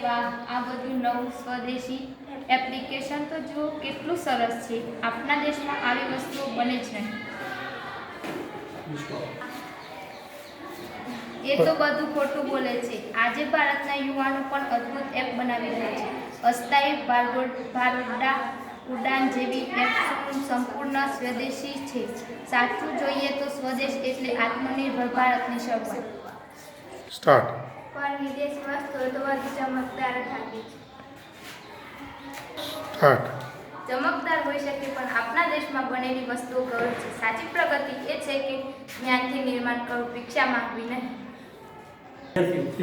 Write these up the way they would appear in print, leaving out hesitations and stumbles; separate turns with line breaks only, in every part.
વાહ, આ બધું નવું સ્વદેશી એપ્લિકેશન તો જુઓ કેટલું સરસ છે. આપણા દેશમાં આવી વસ્તુઓ બને જ નહીં. એ તો બધું ખોટું બોલે છે. આજે ભારતના યુવાનો પણ અદ્ભુત એપ બનાવી રહ્યા છે. અસ્થાયી ભારોડા ઉડાન જેવી એપ્સનું સંપૂર્ણ સ્વદેશી છે. સાચું જોઈએ તો સ્વદેશ એટલે આત્મનિર્ભર ભારતની શરૂઆત.
સ્ટાર્ટ.
પણ વિદેશ વસ્તુઓ તો વધુ ચમકદાર લાગે છે.
સ્ટાર્ટ.
ચમકદાર હોઈ શકે પણ આપણા દેશમાં બનેલી વસ્તુઓ ગૌરવ છે. સાચી પ્રગતિ એ છે કે જ્ઞાનથી નિર્માણ કરવું, ભિક્ષા માંગવી નહીં.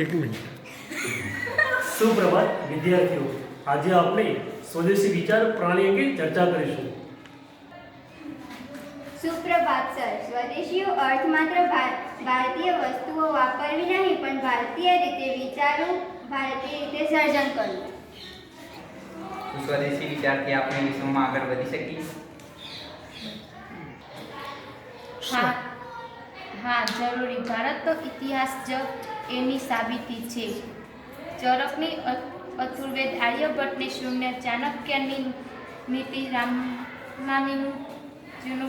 એક મિનિટ.
સુપ્રભાત વિદ્યાર્થીઓ, આજે આપણે સ્વદેશી વિચાર પ્રણાલી અંગે ચર્ચા કરીશું.
સુપ્રભાત સર. સ્વદેશીઓ અર્થ માત્ર ભારતીય વસ્તુઓ વાપરવી નહીં, પણ ભારતીય રીતે વિચારવું, ભારતીય રીતે સર્જન કરવું.
સ્વદેશી વિચારથી આપણે વિશ્વમાં આગળ વધી શકીએ.
હા, જરૂરી. ભારતનો ઇતિહાસ જ એની સાબિતી છે. ચરકની અથર્વવેદ, આર્યભટ્ટની શૂન્ય, ચાણક્યની નીતિ, રામાનુજનું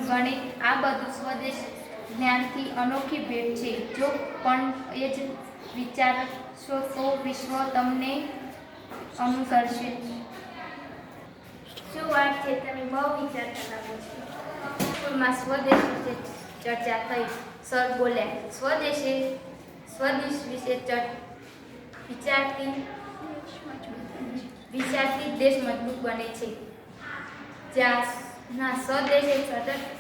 ગણિત, આ બધું સ્વદેશ જ્ઞાનથી અનોખી ભેટ છે. જો પણ એ જ વિચારશો તો વિશ્વ તમને અનુસરશે.
શું વાત છે, તમે બહુ વિચારતા લાગો છો.
સ્કૂલમાં સ્વદેશ વિશે ચર્ચા થઈ. સર બોલ્યા, સ્વદેશ વિશે વિચારથી દેશ મજબૂત બને છે. જ્યાં સ્વદેશ એક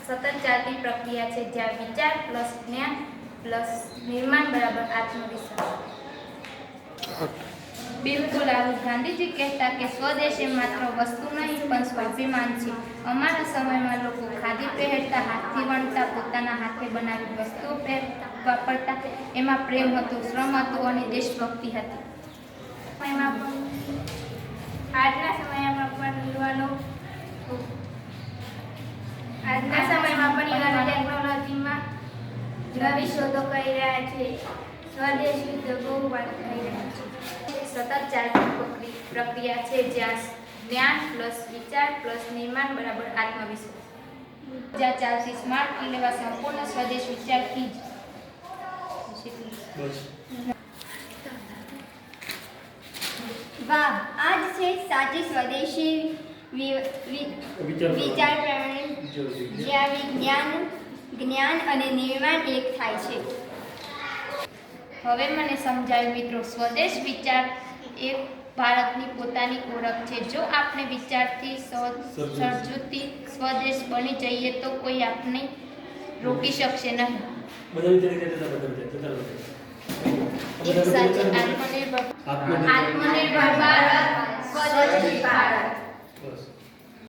સતત ચાલતી પ્રક્રિયા છે, જ્યાં વિચાર પ્લસ જ્ઞાન પ્લસ નિર્માણ બરાબર આત્મવિશ્વાસ. બિલકુલ. રાહુલ ગાંધીજી કહેતા કે સ્વદેશ એ માત્ર વસ્તુ નહીં પણ સ્વાભિમાન છે. અમારા સમયમાં લોકો ખાદી પહેરતા, હાથથી વણતા, પોતાના હાથે બનાવી વસ્તુઓ વાપરતા. એમાં પ્રેમ હતો, શ્રમ હતો અને દેશભક્તિ હતી.
આજના સમયમાં પણ યુવાનો ટેકનોલોજીમાં નવી શોધો કરી રહ્યા છે. સ્વદેશ ઉદ્યોગો વાત કરી રહ્યા છે.
સતત ચાલતી પ્રક્રિયા છે, જ્યાં જ્ઞાન પ્લસ વિચાર પ્લસ નિર્માણ બરાબર આત્મવિશ્વાસ. જ્યાં ચાલતી સ્માર્ટ લેવા સંપૂર્ણ સ્વદેશ વિચારથી
વાહ, આ જ છે સાચી સ્વદેશી વિચાર પ્રણાલી, જ્યાં જ્ઞાન અને નિર્માણ એક થાય છે.
હવે મને સમજાયું મિત્રો. સ્વદેશ વિચાર એ ભારતની પોતાની ઓળખ છે. જો આપણે વિચારથી સર્જુતી સ્વદેશ બની જઈએ તો કોઈ આપણે રોકી શકશે નહીં. એક સાચી આત્મનિર્ભર ભારત, સ્વદેશી ભારત.